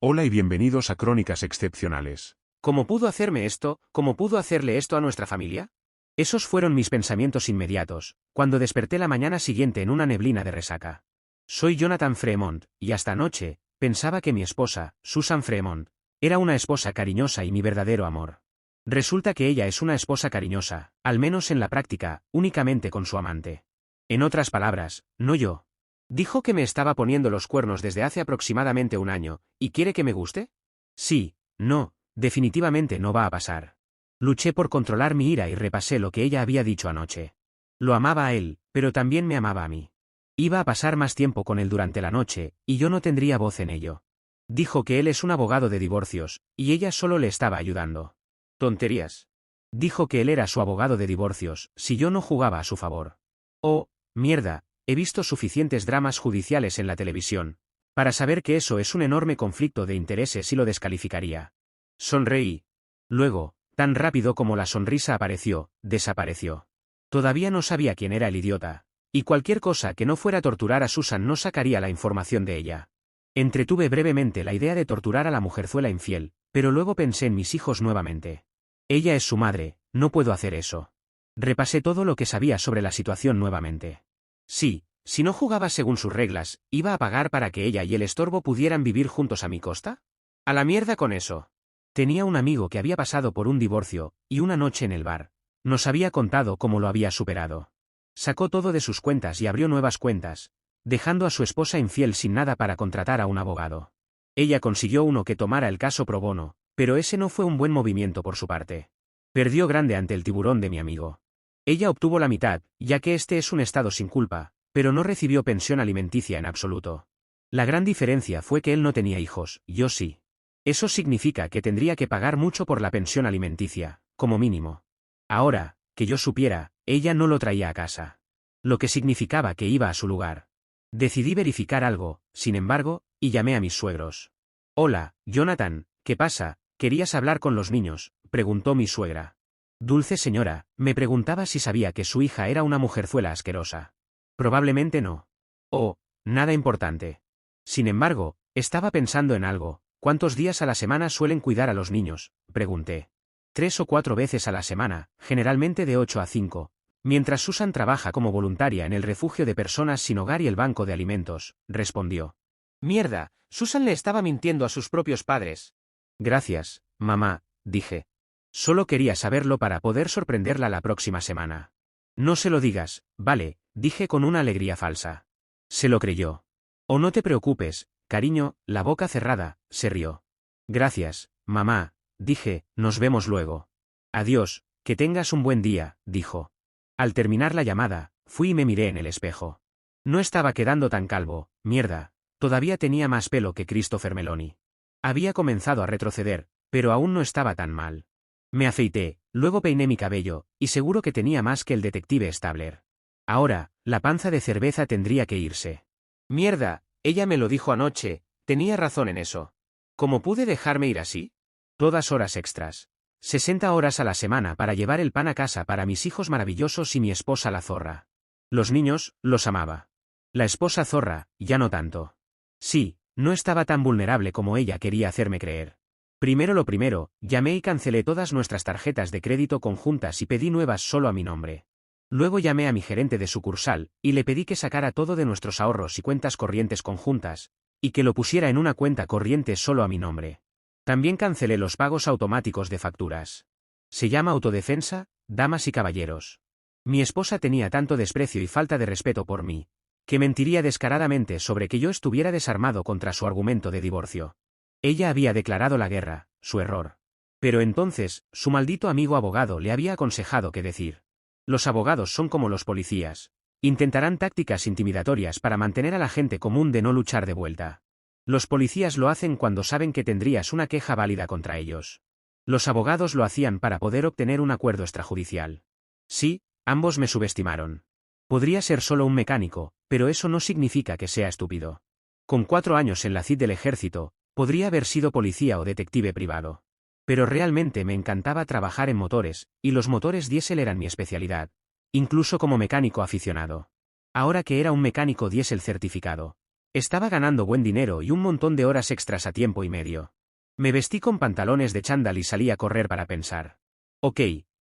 Hola y bienvenidos a Crónicas Excepcionales. ¿Cómo pudo hacerme esto? ¿Cómo pudo hacerle esto a nuestra familia? Esos fueron mis pensamientos inmediatos, cuando desperté la mañana siguiente en una neblina de resaca. Soy Jonathan Fremont, y hasta anoche, pensaba que mi esposa, Susan Fremont, era una esposa cariñosa y mi verdadero amor. Resulta que ella es una esposa cariñosa, al menos en la práctica, únicamente con su amante. En otras palabras, no yo. Dijo que me estaba poniendo los cuernos desde hace aproximadamente un año, ¿y quiere que me guste? Sí, no, definitivamente no va a pasar. Luché por controlar mi ira y repasé lo que ella había dicho anoche. Lo amaba a él, pero también me amaba a mí. Iba a pasar más tiempo con él durante la noche, y yo no tendría voz en ello. Dijo que él es un abogado de divorcios, y ella solo le estaba ayudando. Tonterías. Dijo que él era su abogado de divorcios, si yo no jugaba a su favor. Oh, mierda. He visto suficientes dramas judiciales en la televisión para saber que eso es un enorme conflicto de intereses y lo descalificaría. Sonreí. Luego, tan rápido como la sonrisa apareció, desapareció. Todavía no sabía quién era el idiota, y cualquier cosa que no fuera torturar a Susan no sacaría la información de ella. Entretuve brevemente la idea de torturar a la mujerzuela infiel, pero luego pensé en mis hijos nuevamente. Ella es su madre, no puedo hacer eso. Repasé todo lo que sabía sobre la situación nuevamente. Sí, si no jugaba según sus reglas, ¿iba a pagar para que ella y el estorbo pudieran vivir juntos a mi costa? A la mierda con eso. Tenía un amigo que había pasado por un divorcio, y una noche en el bar. Nos había contado cómo lo había superado. Sacó todo de sus cuentas y abrió nuevas cuentas, dejando a su esposa infiel sin nada para contratar a un abogado. Ella consiguió uno que tomara el caso pro bono, pero ese no fue un buen movimiento por su parte. Perdió grande ante el tiburón de mi amigo. Ella obtuvo la mitad, ya que este es un estado sin culpa, pero no recibió pensión alimenticia en absoluto. La gran diferencia fue que él no tenía hijos, yo sí. Eso significa que tendría que pagar mucho por la pensión alimenticia, como mínimo. Ahora, que yo supiera, ella no lo traía a casa. Lo que significaba que iba a su lugar. Decidí verificar algo, sin embargo, y llamé a mis suegros. Hola, Jonathan, ¿qué pasa? ¿Querías hablar con los niños?, preguntó mi suegra. Dulce señora, me preguntaba si sabía que su hija era una mujerzuela asquerosa. Probablemente no. Oh, nada importante. Sin embargo, estaba pensando en algo. ¿Cuántos días a la semana suelen cuidar a los niños?, pregunté. 3 o 4 veces a la semana, generalmente de 8 a 5. Mientras Susan trabaja como voluntaria en el refugio de personas sin hogar y el banco de alimentos, respondió. Mierda, Susan le estaba mintiendo a sus propios padres. Gracias, mamá, dije. Solo quería saberlo para poder sorprenderla la próxima semana. No se lo digas, vale, dije con una alegría falsa. Se lo creyó. Oh, no te preocupes, cariño, la boca cerrada, se rió. Gracias, mamá, dije, nos vemos luego. Adiós, que tengas un buen día, dijo. Al terminar la llamada, fui y me miré en el espejo. No estaba quedando tan calvo, mierda, todavía tenía más pelo que Christopher Meloni. Había comenzado a retroceder, pero aún no estaba tan mal. Me afeité, luego peiné mi cabello, y seguro que tenía más que el detective Stabler. Ahora, la panza de cerveza tendría que irse. Mierda, ella me lo dijo anoche, tenía razón en eso. ¿Cómo pude dejarme ir así? Todas horas extras. 60 horas a la semana para llevar el pan a casa para mis hijos maravillosos y mi esposa la zorra. Los niños, los amaba. La esposa zorra, ya no tanto. Sí, no estaba tan vulnerable como ella quería hacerme creer. Primero lo primero, llamé y cancelé todas nuestras tarjetas de crédito conjuntas y pedí nuevas solo a mi nombre. Luego llamé a mi gerente de sucursal, y le pedí que sacara todo de nuestros ahorros y cuentas corrientes conjuntas, y que lo pusiera en una cuenta corriente solo a mi nombre. También cancelé los pagos automáticos de facturas. Se llama autodefensa, damas y caballeros. Mi esposa tenía tanto desprecio y falta de respeto por mí, que mentiría descaradamente sobre que yo estuviera desarmado contra su argumento de divorcio. Ella había declarado la guerra, su error. Pero entonces, su maldito amigo abogado le había aconsejado qué decir. Los abogados son como los policías. Intentarán tácticas intimidatorias para mantener a la gente común de no luchar de vuelta. Los policías lo hacen cuando saben que tendrías una queja válida contra ellos. Los abogados lo hacían para poder obtener un acuerdo extrajudicial. Sí, ambos me subestimaron. Podría ser solo un mecánico, pero eso no significa que sea estúpido. Con 4 años en la CID del ejército, podría haber sido policía o detective privado. Pero realmente me encantaba trabajar en motores, y los motores diésel eran mi especialidad, incluso como mecánico aficionado. Ahora que era un mecánico diésel certificado, Estaba ganando buen dinero y un montón de horas extras a tiempo y medio. Me vestí con pantalones de chándal y salí a correr para pensar. Ok,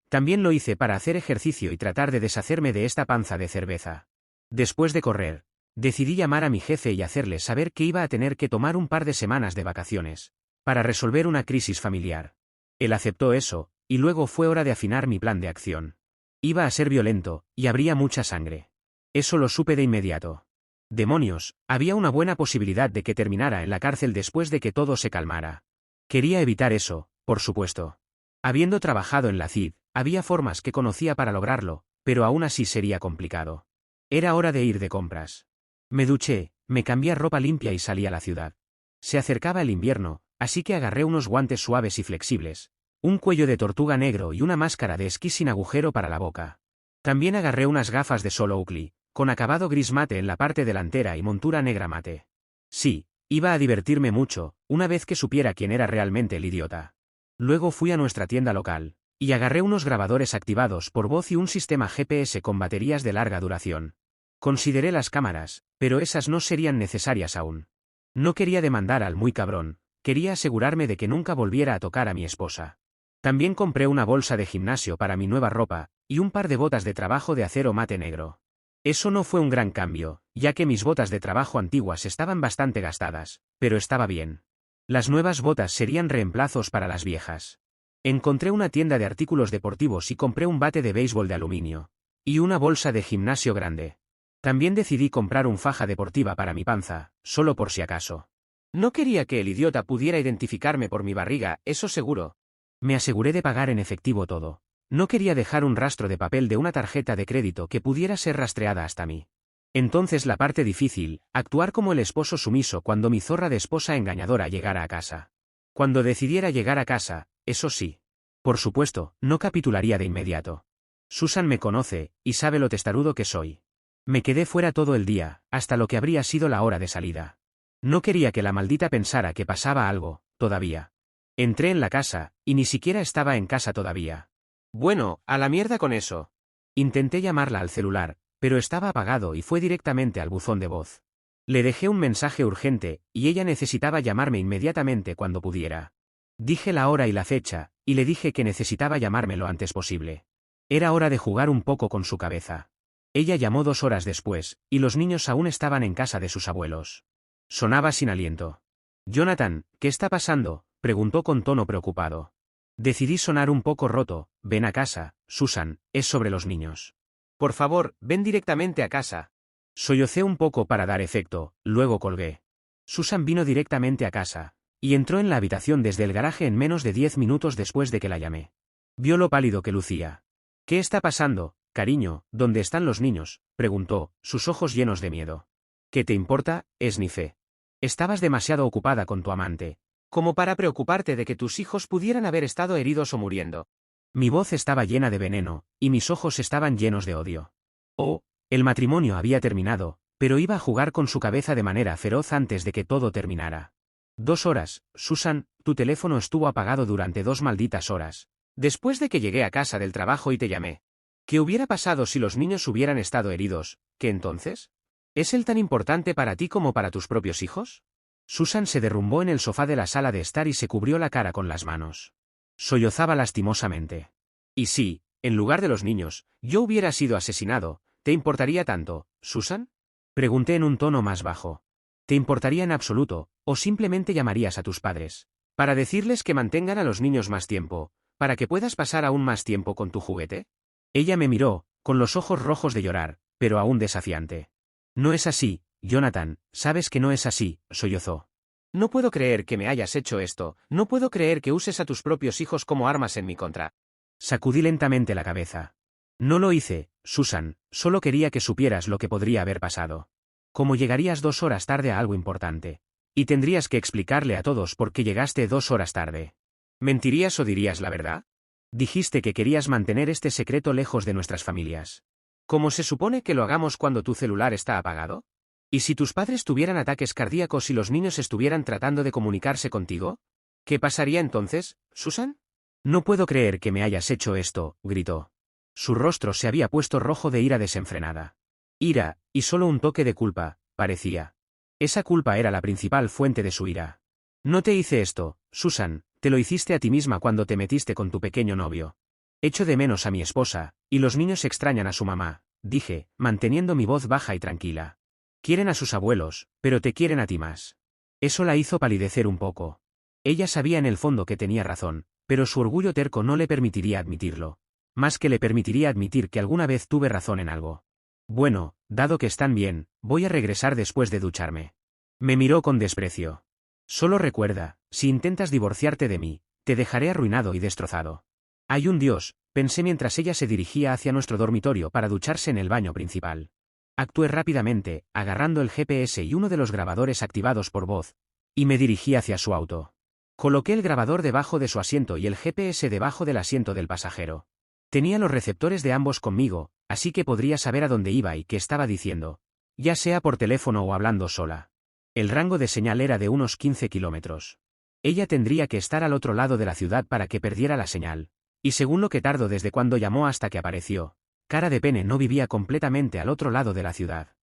también lo hice para hacer ejercicio y tratar de deshacerme de esta panza de cerveza. Después de correr, decidí llamar a mi jefe y hacerle saber que iba a tener que tomar un par de semanas de vacaciones, para resolver una crisis familiar. Él aceptó eso, y luego fue hora de afinar mi plan de acción. Iba a ser violento, y habría mucha sangre. Eso lo supe de inmediato. Demonios, había una buena posibilidad de que terminara en la cárcel después de que todo se calmara. Quería evitar eso, por supuesto. Habiendo trabajado en la CID, había formas que conocía para lograrlo, pero aún así sería complicado. Era hora de ir de compras. Me duché, me cambié a ropa limpia y salí a la ciudad. Se acercaba el invierno, así que agarré unos guantes suaves y flexibles, un cuello de tortuga negro y una máscara de esquí sin agujero para la boca. También agarré unas gafas de sol Oakley, con acabado gris mate en la parte delantera y montura negra mate. Sí, iba a divertirme mucho, una vez que supiera quién era realmente el idiota. Luego fui a nuestra tienda local, y agarré unos grabadores activados por voz y un sistema GPS con baterías de larga duración. Consideré las cámaras, pero esas no serían necesarias aún. No quería demandar al muy cabrón, quería asegurarme de que nunca volviera a tocar a mi esposa. También compré una bolsa de gimnasio para mi nueva ropa, y un par de botas de trabajo de acero mate negro. Eso no fue un gran cambio, ya que mis botas de trabajo antiguas estaban bastante gastadas, pero estaba bien. Las nuevas botas serían reemplazos para las viejas. Encontré una tienda de artículos deportivos y compré un bate de béisbol de aluminio. Y una bolsa de gimnasio grande. También decidí comprar un faja deportiva para mi panza, solo por si acaso. No quería que el idiota pudiera identificarme por mi barriga, eso seguro. Me aseguré de pagar en efectivo todo. No quería dejar un rastro de papel de una tarjeta de crédito que pudiera ser rastreada hasta mí. Entonces la parte difícil, actuar como el esposo sumiso cuando mi zorra de esposa engañadora llegara a casa. Cuando decidiera llegar a casa, eso sí. Por supuesto, no capitularía de inmediato. Susan me conoce, y sabe lo testarudo que soy. Me quedé fuera todo el día, hasta lo que habría sido la hora de salida. No quería que la maldita pensara que pasaba algo, todavía. Entré en la casa, y ni siquiera estaba en casa todavía. Bueno, a la mierda con eso. Intenté llamarla al celular, pero estaba apagado y fue directamente al buzón de voz. Le dejé un mensaje urgente, y ella necesitaba llamarme inmediatamente cuando pudiera. Dije la hora y la fecha, y le dije que necesitaba llamarme lo antes posible. Era hora de jugar un poco con su cabeza. Ella llamó 2 horas después, y los niños aún estaban en casa de sus abuelos. Sonaba sin aliento. «Jonathan, ¿qué está pasando?», preguntó con tono preocupado. Decidí sonar un poco roto. «Ven a casa, Susan, es sobre los niños. Por favor, ven directamente a casa». Sollocé un poco para dar efecto, luego colgué. Susan vino directamente a casa, y entró en la habitación desde el garaje en menos de 10 minutos después de que la llamé. Vio lo pálido que lucía. «¿Qué está pasando, cariño? ¿Dónde están los niños?», preguntó, sus ojos llenos de miedo. «¿Qué te importa?», esnifé. «Estabas demasiado ocupada con tu amante, como para preocuparte de que tus hijos pudieran haber estado heridos o muriendo». Mi voz estaba llena de veneno, y mis ojos estaban llenos de odio. Oh, el matrimonio había terminado, pero iba a jugar con su cabeza de manera feroz antes de que todo terminara. 2 horas, Susan, tu teléfono estuvo apagado durante 2 malditas horas. Después de que llegué a casa del trabajo y te llamé. ¿Qué hubiera pasado si los niños hubieran estado heridos? ¿Qué entonces? ¿Es él tan importante para ti como para tus propios hijos? Susan se derrumbó en el sofá de la sala de estar y se cubrió la cara con las manos. Sollozaba lastimosamente. Y sí, en lugar de los niños, yo hubiera sido asesinado. ¿Te importaría tanto, Susan?, pregunté en un tono más bajo. ¿Te importaría en absoluto, o simplemente llamarías a tus padres para decirles que mantengan a los niños más tiempo, para que puedas pasar aún más tiempo con tu juguete? Ella me miró, con los ojos rojos de llorar, pero aún desafiante. No es así, Jonathan, sabes que no es así, sollozó. No puedo creer que me hayas hecho esto, no puedo creer que uses a tus propios hijos como armas en mi contra. Sacudí lentamente la cabeza. No lo hice, Susan, solo quería que supieras lo que podría haber pasado. Como llegarías 2 horas tarde a algo importante. Y tendrías que explicarle a todos por qué llegaste 2 horas tarde. ¿Mentirías o dirías la verdad? Dijiste que querías mantener este secreto lejos de nuestras familias. ¿Cómo se supone que lo hagamos cuando tu celular está apagado? ¿Y si tus padres tuvieran ataques cardíacos y los niños estuvieran tratando de comunicarse contigo? ¿Qué pasaría entonces, Susan? No puedo creer que me hayas hecho esto, gritó. Su rostro se había puesto rojo de ira desenfrenada. Ira, y solo un toque de culpa, parecía. Esa culpa era la principal fuente de su ira. No te hice esto, Susan, te lo hiciste a ti misma cuando te metiste con tu pequeño novio. Echo de menos a mi esposa, y los niños extrañan a su mamá, dije, manteniendo mi voz baja y tranquila. Quieren a sus abuelos, pero te quieren a ti más. Eso la hizo palidecer un poco. Ella sabía en el fondo que tenía razón, pero su orgullo terco no le permitiría admitirlo. Más que le permitiría admitir que alguna vez tuve razón en algo. Bueno, dado que están bien, voy a regresar después de ducharme. Me miró con desprecio. Solo recuerda, si intentas divorciarte de mí, te dejaré arruinado y destrozado. Hay un Dios, pensé mientras ella se dirigía hacia nuestro dormitorio para ducharse en el baño principal. Actué rápidamente, agarrando el GPS y uno de los grabadores activados por voz, y me dirigí hacia su auto. Coloqué el grabador debajo de su asiento y el GPS debajo del asiento del pasajero. Tenía los receptores de ambos conmigo, así que podría saber a dónde iba y qué estaba diciendo, ya sea por teléfono o hablando sola. El rango de señal era de unos 15 kilómetros. Ella tendría que estar al otro lado de la ciudad para que perdiera la señal. Y según lo que tardó desde cuando llamó hasta que apareció, Cara de Pene no vivía completamente al otro lado de la ciudad.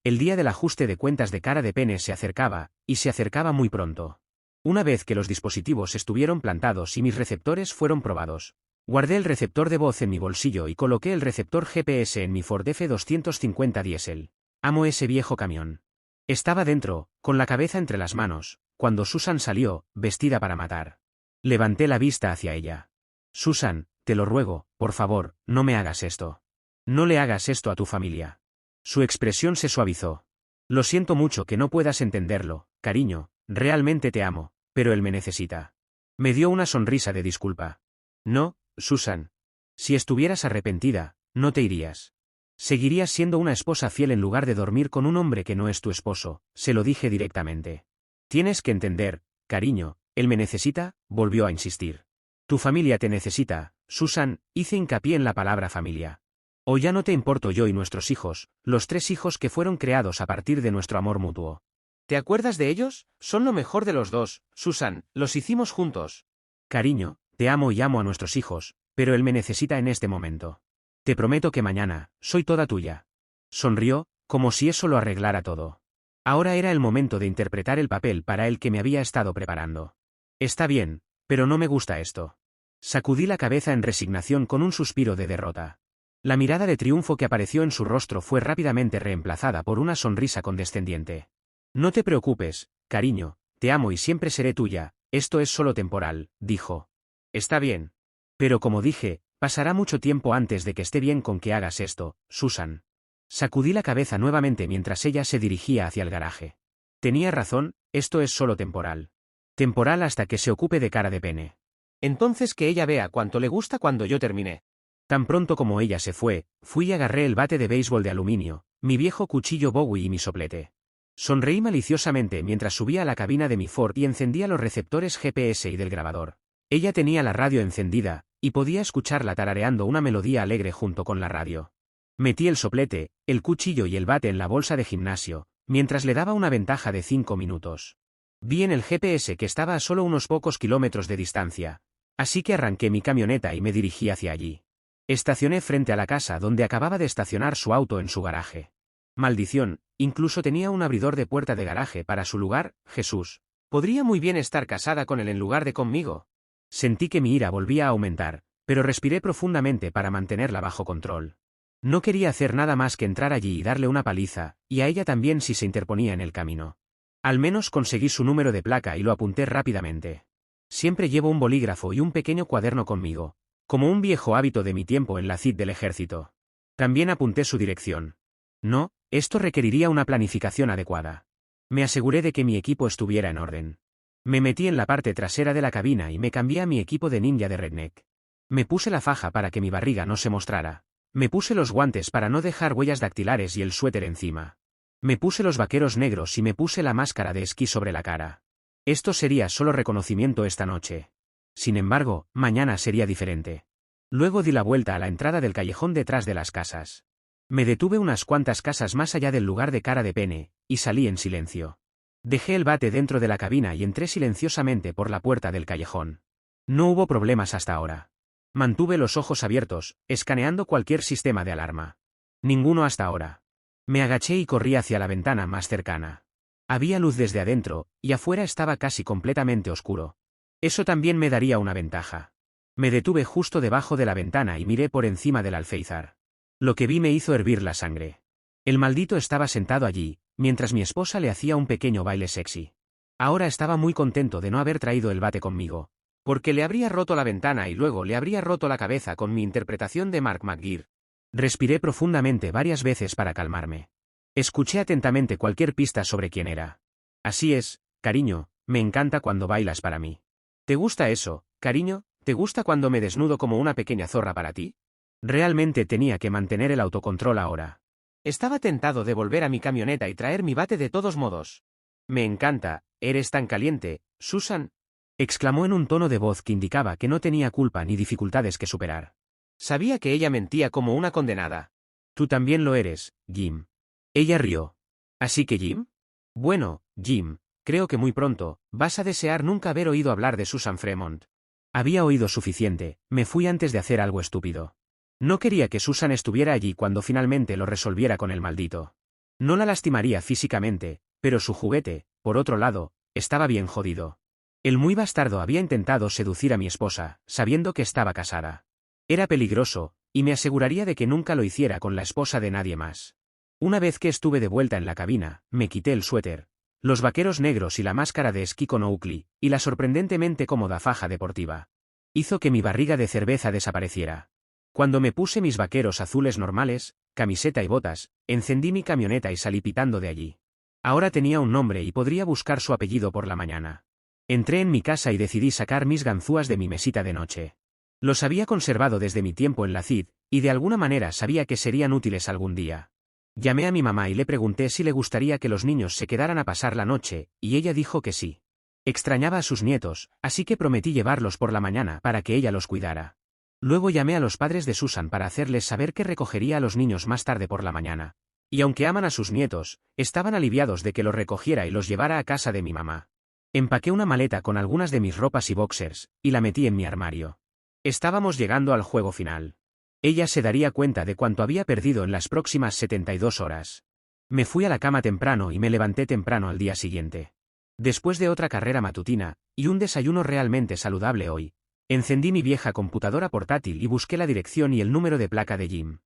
El día del ajuste de cuentas de Cara de Pene se acercaba, y se acercaba muy pronto. Una vez que los dispositivos estuvieron plantados y mis receptores fueron probados, guardé el receptor de voz en mi bolsillo y coloqué el receptor GPS en mi Ford F-250 diésel. Amo ese viejo camión. Estaba dentro, con la cabeza entre las manos, cuando Susan salió, vestida para matar. Levanté la vista hacia ella. Susan, te lo ruego, por favor, no me hagas esto. No le hagas esto a tu familia. Su expresión se suavizó. Lo siento mucho que no puedas entenderlo, cariño, realmente te amo, pero él me necesita. Me dio una sonrisa de disculpa. No, Susan. Si estuvieras arrepentida, no te irías. Seguirías siendo una esposa fiel en lugar de dormir con un hombre que no es tu esposo, se lo dije directamente. Tienes que entender, cariño, él me necesita, volvió a insistir. Tu familia te necesita, Susan, hice hincapié en la palabra familia. O ya no te importo yo y nuestros hijos, los 3 hijos que fueron creados a partir de nuestro amor mutuo. ¿Te acuerdas de ellos? Son lo mejor de los dos, Susan, los hicimos juntos. Cariño, te amo y amo a nuestros hijos, pero él me necesita en este momento. Te prometo que mañana, soy toda tuya. Sonrió, como si eso lo arreglara todo. Ahora era el momento de interpretar el papel para el que me había estado preparando. Está bien, pero no me gusta esto. Sacudí la cabeza en resignación con un suspiro de derrota. La mirada de triunfo que apareció en su rostro fue rápidamente reemplazada por una sonrisa condescendiente. No te preocupes, cariño, te amo y siempre seré tuya, esto es solo temporal, dijo. Está bien. Pero como dije, pasará mucho tiempo antes de que esté bien con que hagas esto, Susan. Sacudí la cabeza nuevamente mientras ella se dirigía hacia el garaje. Tenía razón, esto es solo temporal. Temporal hasta que se ocupe de Cara de Pene. Entonces que ella vea cuánto le gusta cuando yo termine. Tan pronto como ella se fue, fui y agarré el bate de béisbol de aluminio, mi viejo cuchillo Bowie y mi soplete. Sonreí maliciosamente mientras subía a la cabina de mi Ford y encendía los receptores GPS y del grabador. Ella tenía la radio encendida, y podía escucharla tarareando una melodía alegre junto con la radio. Metí el soplete, el cuchillo y el bate en la bolsa de gimnasio, mientras le daba una ventaja de 5 minutos. Vi en el GPS que estaba a solo unos pocos kilómetros de distancia, así que arranqué mi camioneta y me dirigí hacia allí. Estacioné frente a la casa donde acababa de estacionar su auto en su garaje. Maldición, incluso tenía un abridor de puerta de garaje para su lugar, Jesús. Podría muy bien estar casada con él en lugar de conmigo. Sentí que mi ira volvía a aumentar, pero respiré profundamente para mantenerla bajo control. No quería hacer nada más que entrar allí y darle una paliza, y a ella también si se interponía en el camino. Al menos conseguí su número de placa y lo apunté rápidamente. Siempre llevo un bolígrafo y un pequeño cuaderno conmigo, como un viejo hábito de mi tiempo en la CID del ejército. También apunté su dirección. No, esto requeriría una planificación adecuada. Me aseguré de que mi equipo estuviera en orden. Me metí en la parte trasera de la cabina y me cambié a mi equipo de ninja de redneck. Me puse la faja para que mi barriga no se mostrara. Me puse los guantes para no dejar huellas dactilares y el suéter encima. Me puse los vaqueros negros y me puse la máscara de esquí sobre la cara. Esto sería solo reconocimiento esta noche. Sin embargo, mañana sería diferente. Luego di la vuelta a la entrada del callejón detrás de las casas. Me detuve unas cuantas casas más allá del lugar de Cara de Pene, y salí en silencio. Dejé el bate dentro de la cabina y entré silenciosamente por la puerta del callejón. No hubo problemas hasta ahora. Mantuve los ojos abiertos, escaneando cualquier sistema de alarma. Ninguno hasta ahora. Me agaché y corrí hacia la ventana más cercana. Había luz desde adentro, y afuera estaba casi completamente oscuro. Eso también me daría una ventaja. Me detuve justo debajo de la ventana y miré por encima del alféizar. Lo que vi me hizo hervir la sangre. El maldito estaba sentado allí, mientras mi esposa le hacía un pequeño baile sexy. Ahora estaba muy contento de no haber traído el bate conmigo, porque le habría roto la ventana y luego le habría roto la cabeza con mi interpretación de Mark McGear. Respiré profundamente varias veces para calmarme. Escuché atentamente cualquier pista sobre quién era. Así es, cariño, me encanta cuando bailas para mí. ¿Te gusta eso, cariño? ¿Te gusta cuando me desnudo como una pequeña zorra para ti? Realmente tenía que mantener el autocontrol ahora. Estaba tentado de volver a mi camioneta y traer mi bate de todos modos. Me encanta, eres tan caliente, Susan, exclamó en un tono de voz que indicaba que no tenía culpa ni dificultades que superar. Sabía que ella mentía como una condenada. Tú también lo eres, Jim. Ella rió. ¿Así que Jim? Bueno, Jim, creo que muy pronto, vas a desear nunca haber oído hablar de Susan Fremont. Había oído suficiente, me fui antes de hacer algo estúpido. No quería que Susan estuviera allí cuando finalmente lo resolviera con el maldito. No la lastimaría físicamente, pero su juguete, por otro lado, estaba bien jodido. El muy bastardo había intentado seducir a mi esposa, sabiendo que estaba casada. Era peligroso, y me aseguraría de que nunca lo hiciera con la esposa de nadie más. Una vez que estuve de vuelta en la cabina, me quité el suéter, los vaqueros negros y la máscara de esquí con Oakley, y la sorprendentemente cómoda faja deportiva. Hizo que mi barriga de cerveza desapareciera. Cuando me puse mis vaqueros azules normales, camiseta y botas, encendí mi camioneta y salí pitando de allí. Ahora tenía un nombre y podría buscar su apellido por la mañana. Entré en mi casa y decidí sacar mis ganzúas de mi mesita de noche. Los había conservado desde mi tiempo en la CID, y de alguna manera sabía que serían útiles algún día. Llamé a mi mamá y le pregunté si le gustaría que los niños se quedaran a pasar la noche, y ella dijo que sí. Extrañaba a sus nietos, así que prometí llevarlos por la mañana para que ella los cuidara. Luego llamé a los padres de Susan para hacerles saber que recogería a los niños más tarde por la mañana. Y aunque aman a sus nietos, estaban aliviados de que los recogiera y los llevara a casa de mi mamá. Empaqué una maleta con algunas de mis ropas y boxers, y la metí en mi armario. Estábamos llegando al juego final. Ella se daría cuenta de cuánto había perdido en las próximas 72 horas. Me fui a la cama temprano y me levanté temprano al día siguiente. Después de otra carrera matutina, y un desayuno realmente saludable hoy, encendí mi vieja computadora portátil y busqué la dirección y el número de placa de Jim.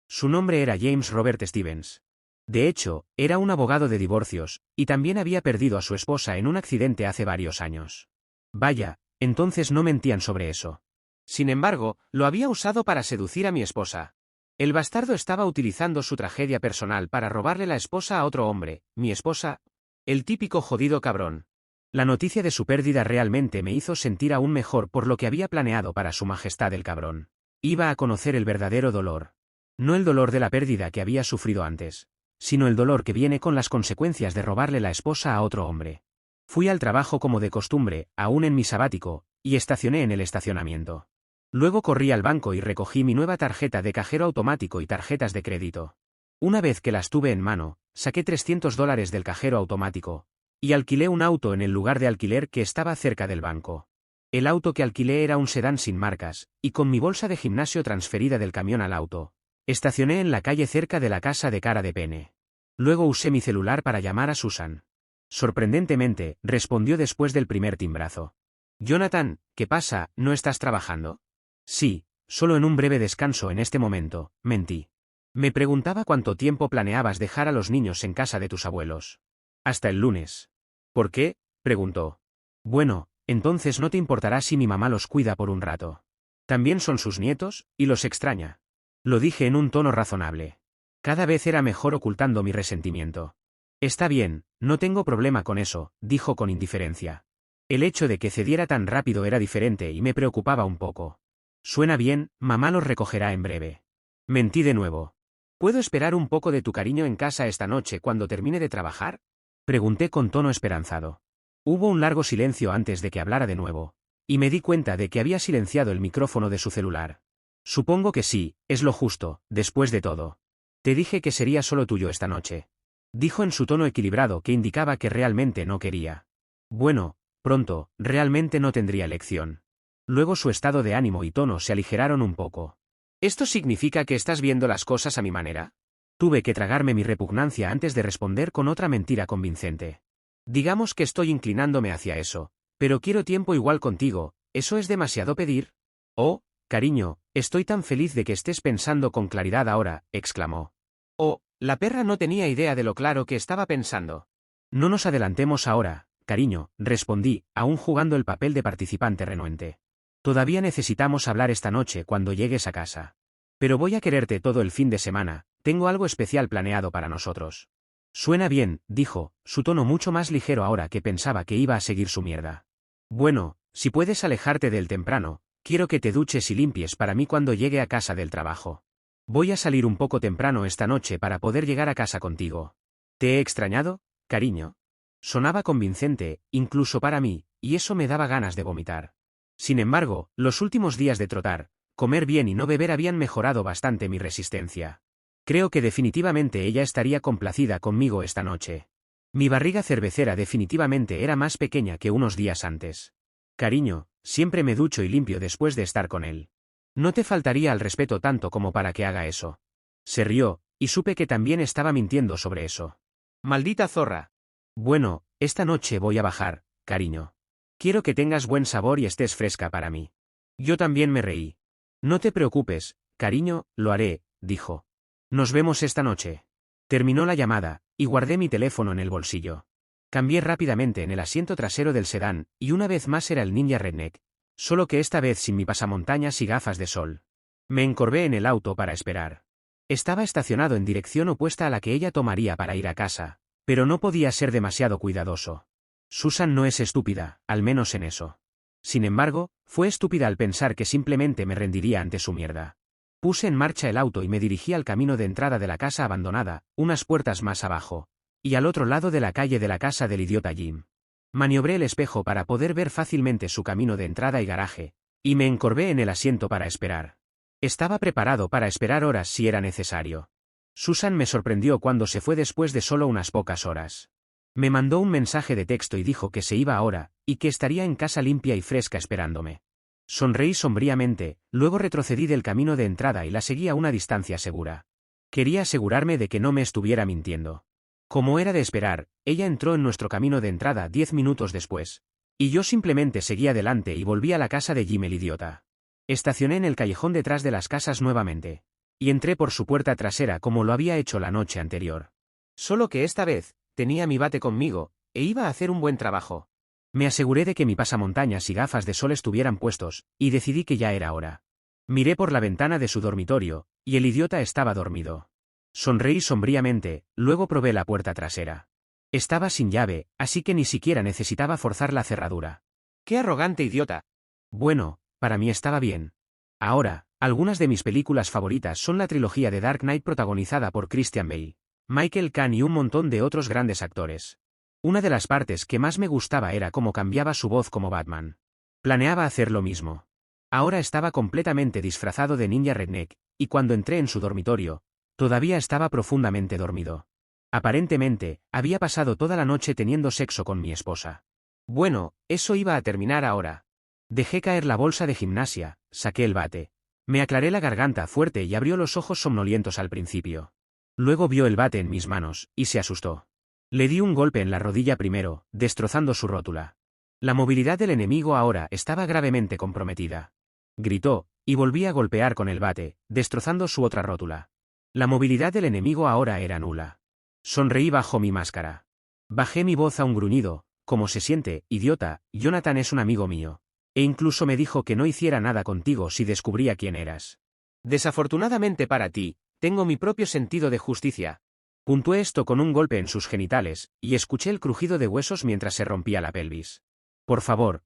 Su nombre era James Robert Stevens. De hecho, era un abogado de divorcios, y también había perdido a su esposa en un accidente hace varios años. Vaya, entonces no mentían sobre eso. Sin embargo, lo había usado para seducir a mi esposa. El bastardo estaba utilizando su tragedia personal para robarle la esposa a otro hombre, mi esposa, el típico jodido cabrón. La noticia de su pérdida realmente me hizo sentir aún mejor por lo que había planeado para su majestad el cabrón. Iba a conocer el verdadero dolor. No el dolor de la pérdida que había sufrido antes, sino el dolor que viene con las consecuencias de robarle la esposa a otro hombre. Fui al trabajo como de costumbre, aún en mi sabático, y estacioné en el estacionamiento. Luego corrí al banco y recogí mi nueva tarjeta de cajero automático y tarjetas de crédito. Una vez que las tuve en mano, saqué $300 del cajero automático, y alquilé un auto en el lugar de alquiler que estaba cerca del banco. El auto que alquilé era un sedán sin marcas, y con mi bolsa de gimnasio transferida del camión al auto, estacioné en la calle cerca de la casa de cara de pene. Luego usé mi celular para llamar a Susan. Sorprendentemente, respondió después del primer timbrazo. Jonathan, ¿qué pasa? ¿No estás trabajando? Sí, solo en un breve descanso en este momento, mentí. Me preguntaba cuánto tiempo planeabas dejar a los niños en casa de tus abuelos. Hasta el lunes. ¿Por qué? Preguntó. Bueno, entonces no te importará si mi mamá los cuida por un rato. También son sus nietos, y los extraña. Lo dije en un tono razonable. Cada vez era mejor ocultando mi resentimiento. Está bien, no tengo problema con eso, dijo con indiferencia. El hecho de que cediera tan rápido era diferente y me preocupaba un poco. Suena bien, mamá los recogerá en breve. Mentí de nuevo. ¿Puedo esperar un poco de tu cariño en casa esta noche cuando termine de trabajar? Pregunté con tono esperanzado. Hubo un largo silencio antes de que hablara de nuevo, y me di cuenta de que había silenciado el micrófono de su celular. Supongo que sí, es lo justo, después de todo. Te dije que sería solo tuyo esta noche. Dijo en su tono equilibrado que indicaba que realmente no quería. Bueno, pronto, realmente no tendría elección. Luego su estado de ánimo y tono se aligeraron un poco. ¿Esto significa que estás viendo las cosas a mi manera? Tuve que tragarme mi repugnancia antes de responder con otra mentira convincente. Digamos que estoy inclinándome hacia eso, pero quiero tiempo igual contigo, ¿eso es demasiado pedir? Oh, cariño, estoy tan feliz de que estés pensando con claridad ahora, exclamó. Oh, la perra no tenía idea de lo claro que estaba pensando. No nos adelantemos ahora, cariño, respondí, aún jugando el papel de participante renuente. Todavía necesitamos hablar esta noche cuando llegues a casa. Pero voy a quererte todo el fin de semana, tengo algo especial planeado para nosotros. Suena bien, dijo, su tono mucho más ligero ahora que pensaba que iba a seguir su mierda. Bueno, si puedes alejarte del temprano, quiero que te duches y limpies para mí cuando llegue a casa del trabajo. Voy a salir un poco temprano esta noche para poder llegar a casa contigo. ¿Te he extrañado, cariño? Sonaba convincente, incluso para mí, y eso me daba ganas de vomitar. Sin embargo, los últimos días de trotar, comer bien y no beber habían mejorado bastante mi resistencia. Creo que definitivamente ella estaría complacida conmigo esta noche. Mi barriga cervecera definitivamente era más pequeña que unos días antes. Cariño, siempre me ducho y limpio después de estar con él. No te faltaría al respeto tanto como para que haga eso. Se rió, y supe que también estaba mintiendo sobre eso. Maldita zorra. Bueno, esta noche voy a bajar, cariño. Quiero que tengas buen sabor y estés fresca para mí. Yo también me reí. No te preocupes, cariño, lo haré, dijo. Nos vemos esta noche. Terminó la llamada, y guardé mi teléfono en el bolsillo. Cambié rápidamente en el asiento trasero del sedán, y una vez más era el Ninja Redneck, solo que esta vez sin mi pasamontañas y gafas de sol. Me encorvé en el auto para esperar. Estaba estacionado en dirección opuesta a la que ella tomaría para ir a casa, pero no podía ser demasiado cuidadoso. Susan no es estúpida, al menos en eso. Sin embargo, fue estúpida al pensar que simplemente me rendiría ante su mierda. Puse en marcha el auto y me dirigí al camino de entrada de la casa abandonada, unas puertas más abajo, y al otro lado de la calle de la casa del idiota Jim. Maniobré el espejo para poder ver fácilmente su camino de entrada y garaje, y me encorvé en el asiento para esperar. Estaba preparado para esperar horas si era necesario. Susan me sorprendió cuando se fue después de solo unas pocas horas. Me mandó un mensaje de texto y dijo que se iba ahora, y que estaría en casa limpia y fresca esperándome. Sonreí sombríamente, luego retrocedí del camino de entrada y la seguí a una distancia segura. Quería asegurarme de que no me estuviera mintiendo. Como era de esperar, ella entró en nuestro camino de entrada 10 minutos después. Y yo simplemente seguí adelante y volví a la casa de Jim el idiota. Estacioné en el callejón detrás de las casas nuevamente. Y entré por su puerta trasera como lo había hecho la noche anterior. Solo que esta vez, tenía mi bate conmigo, e iba a hacer un buen trabajo. Me aseguré de que mi pasamontañas y gafas de sol estuvieran puestos, y decidí que ya era hora. Miré por la ventana de su dormitorio, y el idiota estaba dormido. Sonreí sombríamente, luego probé la puerta trasera. Estaba sin llave, así que ni siquiera necesitaba forzar la cerradura. ¡Qué arrogante idiota! Bueno, para mí estaba bien. Ahora, algunas de mis películas favoritas son la trilogía de Dark Knight protagonizada por Christian Bale, Michael Caine y un montón de otros grandes actores. Una de las partes que más me gustaba era cómo cambiaba su voz como Batman. Planeaba hacer lo mismo. Ahora estaba completamente disfrazado de Ninja Redneck, y cuando entré en su dormitorio, todavía estaba profundamente dormido. Aparentemente, había pasado toda la noche teniendo sexo con mi esposa. Bueno, eso iba a terminar ahora. Dejé caer la bolsa de gimnasia, saqué el bate. Me aclaré la garganta fuerte y abrió los ojos somnolientos al principio. Luego vio el bate en mis manos, y se asustó. Le di un golpe en la rodilla primero, destrozando su rótula. La movilidad del enemigo ahora estaba gravemente comprometida. Gritó, y volví a golpear con el bate, destrozando su otra rótula. La movilidad del enemigo ahora era nula. Sonreí bajo mi máscara. Bajé mi voz a un gruñido, ¿cómo se siente, idiota? Jonathan es un amigo mío. E incluso me dijo que no hiciera nada contigo si descubría quién eras. Desafortunadamente para ti, tengo mi propio sentido de justicia. Puntué esto con un golpe en sus genitales, y escuché el crujido de huesos mientras se rompía la pelvis. Por favor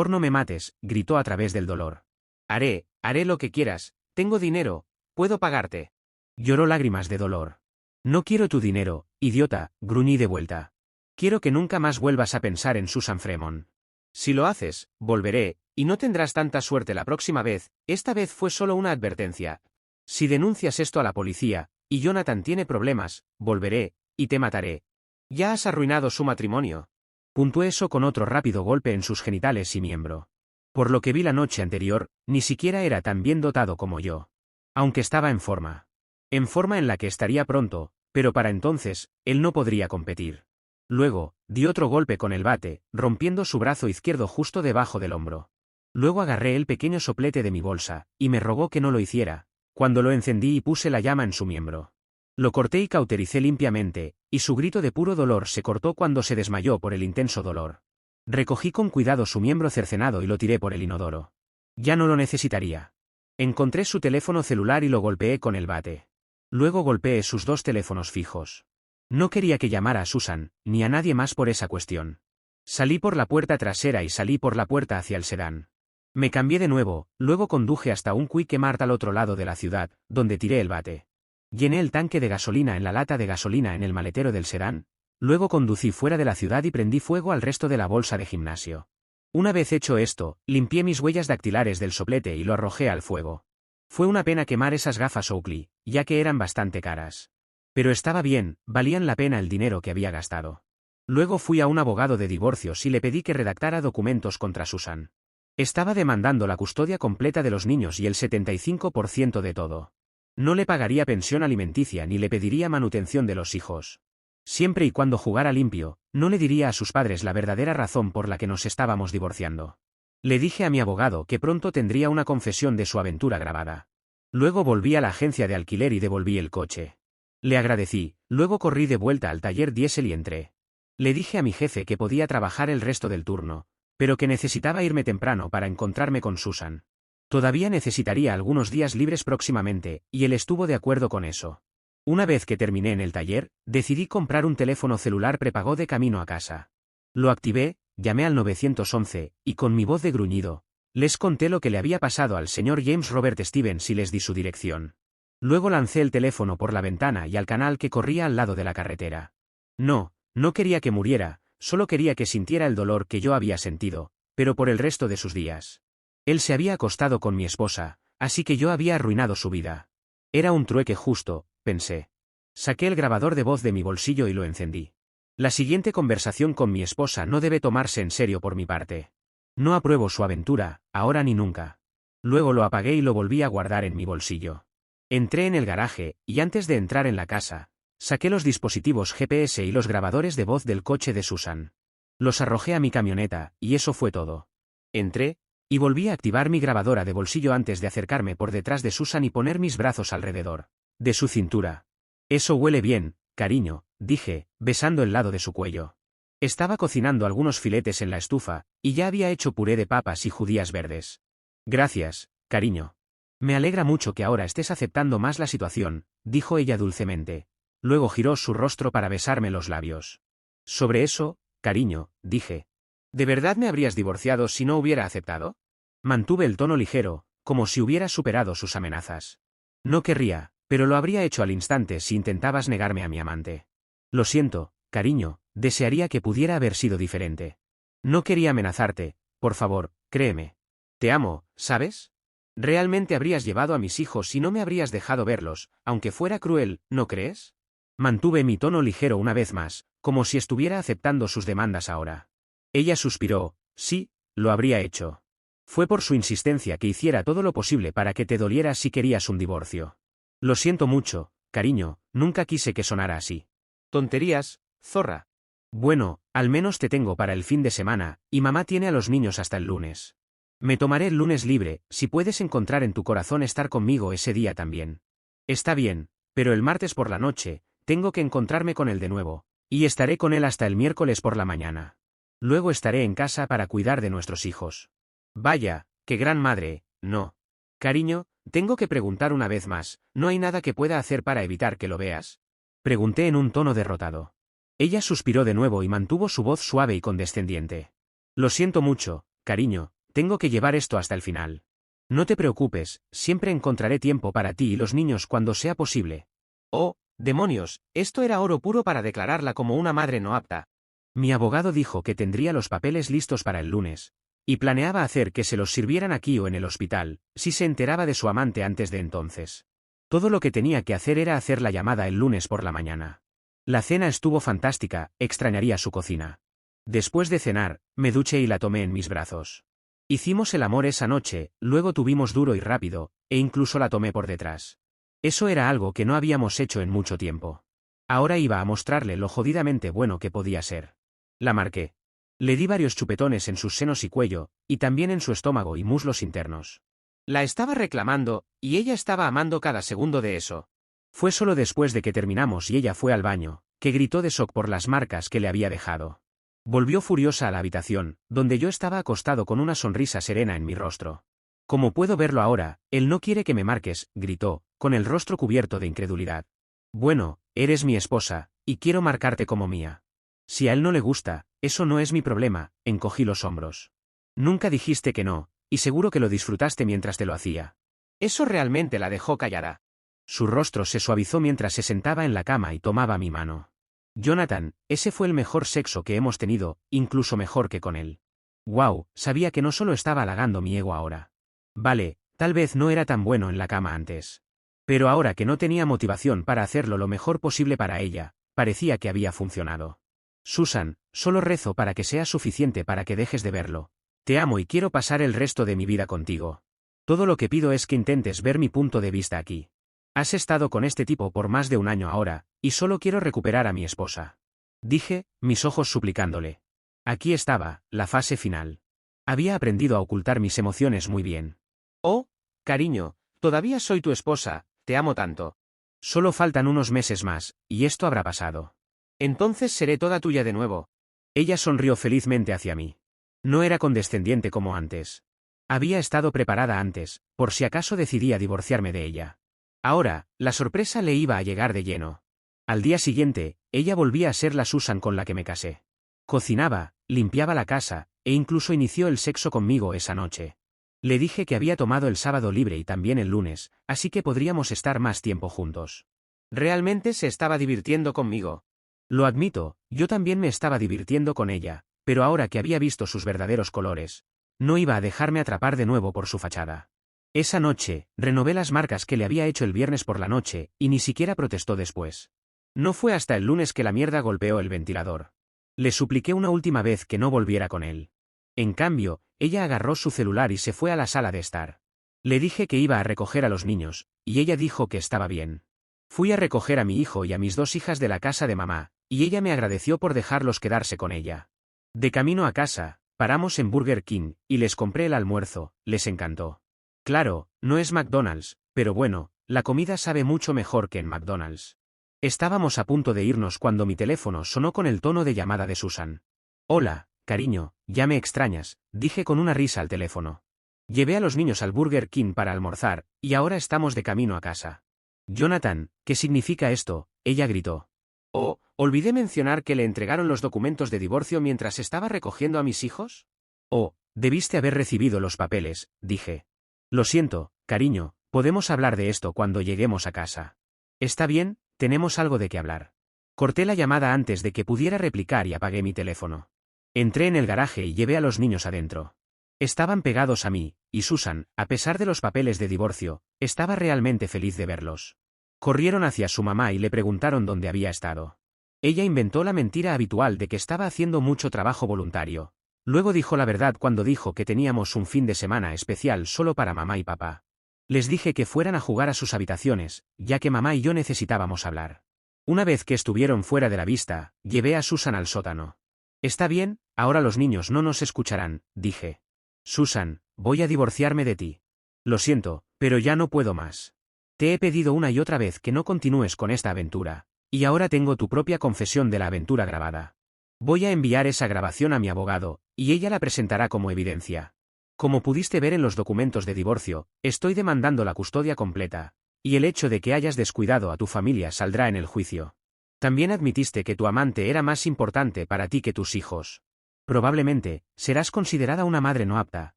no me mates, gritó a través del dolor. Haré lo que quieras, tengo dinero, puedo pagarte. Lloró lágrimas de dolor. No quiero tu dinero, idiota, gruñí de vuelta. Quiero que nunca más vuelvas a pensar en Susan Fremont. Si lo haces, volveré, y no tendrás tanta suerte la próxima vez, esta vez fue solo una advertencia. Si denuncias esto a la policía, y Jonathan tiene problemas, volveré, y te mataré. Ya has arruinado su matrimonio. Puntué eso con otro rápido golpe en sus genitales y miembro. Por lo que vi la noche anterior, ni siquiera era tan bien dotado como yo. Aunque estaba en forma. En forma en la que estaría pronto, pero para entonces, él no podría competir. Luego, di otro golpe con el bate, rompiendo su brazo izquierdo justo debajo del hombro. Luego agarré el pequeño soplete de mi bolsa, y me rogó que no lo hiciera, cuando lo encendí y puse la llama en su miembro. Lo corté y cautericé limpiamente, y su grito de puro dolor se cortó cuando se desmayó por el intenso dolor. Recogí con cuidado su miembro cercenado y lo tiré por el inodoro. Ya no lo necesitaría. Encontré su teléfono celular y lo golpeé con el bate. Luego golpeé sus 2 teléfonos fijos. No quería que llamara a Susan, ni a nadie más por esa cuestión. Salí por la puerta trasera y salí por la puerta hacia el sedán. Me cambié de nuevo, luego conduje hasta un Quick Mart al otro lado de la ciudad, donde tiré el bate. Llené el tanque de gasolina en la lata de gasolina en el maletero del sedán, luego conducí fuera de la ciudad y prendí fuego al resto de la bolsa de gimnasio. Una vez hecho esto, limpié mis huellas dactilares del soplete y lo arrojé al fuego. Fue una pena quemar esas gafas Oakley, ya que eran bastante caras. Pero estaba bien, valían la pena el dinero que había gastado. Luego fui a un abogado de divorcios y le pedí que redactara documentos contra Susan. Estaba demandando la custodia completa de los niños y el 75% de todo. No le pagaría pensión alimenticia ni le pediría manutención de los hijos. Siempre y cuando jugara limpio, no le diría a sus padres la verdadera razón por la que nos estábamos divorciando. Le dije a mi abogado que pronto tendría una confesión de su aventura grabada. Luego volví a la agencia de alquiler y devolví el coche. Le agradecí, luego corrí de vuelta al taller diésel y entré. Le dije a mi jefe que podía trabajar el resto del turno, pero que necesitaba irme temprano para encontrarme con Susan. Todavía necesitaría algunos días libres próximamente, y él estuvo de acuerdo con eso. Una vez que terminé en el taller, decidí comprar un teléfono celular prepago de camino a casa. Lo activé, llamé al 911, y con mi voz de gruñido, les conté lo que le había pasado al señor James Robert Stevens y les di su dirección. Luego lancé el teléfono por la ventana y al canal que corría al lado de la carretera. No quería que muriera, solo quería que sintiera el dolor que yo había sentido, pero por el resto de sus días. Él se había acostado con mi esposa, así que yo había arruinado su vida. Era un trueque justo, pensé. Saqué el grabador de voz de mi bolsillo y lo encendí. La siguiente conversación con mi esposa no debe tomarse en serio por mi parte. No apruebo su aventura, ahora ni nunca. Luego lo apagué y lo volví a guardar en mi bolsillo. Entré en el garaje, y antes de entrar en la casa, saqué los dispositivos GPS y los grabadores de voz del coche de Susan. Los arrojé a mi camioneta, y eso fue todo. Entré, y volví a activar mi grabadora de bolsillo antes de acercarme por detrás de Susan y poner mis brazos alrededor de su cintura. Eso huele bien, cariño, dije, besando el lado de su cuello. Estaba cocinando algunos filetes en la estufa, y ya había hecho puré de papas y judías verdes. Gracias, cariño. Me alegra mucho que ahora estés aceptando más la situación, dijo ella dulcemente. Luego giró su rostro para besarme los labios. Sobre eso, cariño, dije. ¿De verdad me habrías divorciado si no hubiera aceptado? Mantuve el tono ligero, como si hubiera superado sus amenazas. No querría, pero lo habría hecho al instante si intentabas negarme a mi amante. Lo siento, cariño, desearía que pudiera haber sido diferente. No quería amenazarte, por favor, créeme. Te amo, ¿sabes? Realmente habrías llevado a mis hijos y no me habrías dejado verlos, aunque fuera cruel, ¿no crees? Mantuve mi tono ligero una vez más, como si estuviera aceptando sus demandas ahora. Ella suspiró, sí, lo habría hecho. Fue por su insistencia que hiciera todo lo posible para que te doliera si querías un divorcio. Lo siento mucho, cariño, nunca quise que sonara así. Tonterías, zorra. Bueno, al menos te tengo para el fin de semana, y mamá tiene a los niños hasta el lunes. Me tomaré el lunes libre, si puedes encontrar en tu corazón estar conmigo ese día también. Está bien, pero el martes por la noche, tengo que encontrarme con él de nuevo, y estaré con él hasta el miércoles por la mañana. Luego estaré en casa para cuidar de nuestros hijos. Vaya, qué gran madre, no. Cariño, tengo que preguntar una vez más, ¿no hay nada que pueda hacer para evitar que lo veas? Pregunté en un tono derrotado. Ella suspiró de nuevo y mantuvo su voz suave y condescendiente. Lo siento mucho, cariño, tengo que llevar esto hasta el final. No te preocupes, siempre encontraré tiempo para ti y los niños cuando sea posible. Oh, demonios, esto era oro puro para declararla como una madre no apta. Mi abogado dijo que tendría los papeles listos para el lunes, y planeaba hacer que se los sirvieran aquí o en el hospital, si se enteraba de su amante antes de entonces. Todo lo que tenía que hacer era hacer la llamada el lunes por la mañana. La cena estuvo fantástica, extrañaría su cocina. Después de cenar, me duché y la tomé en mis brazos. Hicimos el amor esa noche, luego tuvimos duro y rápido, e incluso la tomé por detrás. Eso era algo que no habíamos hecho en mucho tiempo. Ahora iba a mostrarle lo jodidamente bueno que podía ser. La marqué. Le di varios chupetones en sus senos y cuello, y también en su estómago y muslos internos. La estaba reclamando, y ella estaba amando cada segundo de eso. Fue solo después de que terminamos y ella fue al baño, que gritó de shock por las marcas que le había dejado. Volvió furiosa a la habitación, donde yo estaba acostado con una sonrisa serena en mi rostro. Como puedo verlo ahora, él no quiere que me marques, gritó, con el rostro cubierto de incredulidad. Bueno, eres mi esposa, y quiero marcarte como mía. Si a él no le gusta, eso no es mi problema, encogí los hombros. Nunca dijiste que no, y seguro que lo disfrutaste mientras te lo hacía. Eso realmente la dejó callada. Su rostro se suavizó mientras se sentaba en la cama y tomaba mi mano. Jonathan, ese fue el mejor sexo que hemos tenido, incluso mejor que con él. Wow, sabía que no solo estaba halagando mi ego ahora. Vale, tal vez no era tan bueno en la cama antes. Pero ahora que no tenía motivación para hacerlo lo mejor posible para ella, parecía que había funcionado. Susan, solo rezo para que sea suficiente para que dejes de verlo. Te amo y quiero pasar el resto de mi vida contigo. Todo lo que pido es que intentes ver mi punto de vista aquí. Has estado con este tipo por más de un año ahora, y solo quiero recuperar a mi esposa. Dije, mis ojos suplicándole. Aquí estaba, la fase final. Había aprendido a ocultar mis emociones muy bien. Oh, cariño, todavía soy tu esposa, te amo tanto. Solo faltan unos meses más, y esto habrá pasado. Entonces seré toda tuya de nuevo. Ella sonrió felizmente hacia mí. No era condescendiente como antes. Había estado preparada antes, por si acaso decidía divorciarme de ella. Ahora, la sorpresa le iba a llegar de lleno. Al día siguiente, ella volvía a ser la Susan con la que me casé. Cocinaba, limpiaba la casa, e incluso inició el sexo conmigo esa noche. Le dije que había tomado el sábado libre y también el lunes, así que podríamos estar más tiempo juntos. Realmente se estaba divirtiendo conmigo. Lo admito, yo también me estaba divirtiendo con ella, pero ahora que había visto sus verdaderos colores, no iba a dejarme atrapar de nuevo por su fachada. Esa noche, renové las marcas que le había hecho el viernes por la noche, y ni siquiera protestó después. No fue hasta el lunes que la mierda golpeó el ventilador. Le supliqué una última vez que no volviera con él. En cambio, ella agarró su celular y se fue a la sala de estar. Le dije que iba a recoger a los niños, y ella dijo que estaba bien. Fui a recoger a mi hijo y a mis 2 hijas de la casa de mamá, y ella me agradeció por dejarlos quedarse con ella. De camino a casa, paramos en Burger King, y les compré el almuerzo, les encantó. Claro, no es McDonald's, pero bueno, la comida sabe mucho mejor que en McDonald's. Estábamos a punto de irnos cuando mi teléfono sonó con el tono de llamada de Susan. Hola, cariño, ya me extrañas, dije con una risa al teléfono. Llevé a los niños al Burger King para almorzar, y ahora estamos de camino a casa. Jonathan, ¿qué significa esto?, ella gritó. Oh, ¿olvidé mencionar que le entregaron los documentos de divorcio mientras estaba recogiendo a mis hijos? Oh, debiste haber recibido los papeles, dije. Lo siento, cariño, podemos hablar de esto cuando lleguemos a casa. Está bien, tenemos algo de qué hablar. Corté la llamada antes de que pudiera replicar y apagué mi teléfono. Entré en el garaje y llevé a los niños adentro. Estaban pegados a mí, y Susan, a pesar de los papeles de divorcio, estaba realmente feliz de verlos. Corrieron hacia su mamá y le preguntaron dónde había estado. Ella inventó la mentira habitual de que estaba haciendo mucho trabajo voluntario. Luego dijo la verdad cuando dijo que teníamos un fin de semana especial solo para mamá y papá. Les dije que fueran a jugar a sus habitaciones, ya que mamá y yo necesitábamos hablar. Una vez que estuvieron fuera de la vista, llevé a Susan al sótano. Está bien, ahora los niños no nos escucharán, dije. Susan, voy a divorciarme de ti. Lo siento, pero ya no puedo más. Te he pedido una y otra vez que no continúes con esta aventura, y ahora tengo tu propia confesión de la aventura grabada. Voy a enviar esa grabación a mi abogado, y ella la presentará como evidencia. Como pudiste ver en los documentos de divorcio, estoy demandando la custodia completa, y el hecho de que hayas descuidado a tu familia saldrá en el juicio. También admitiste que tu amante era más importante para ti que tus hijos. Probablemente, serás considerada una madre no apta,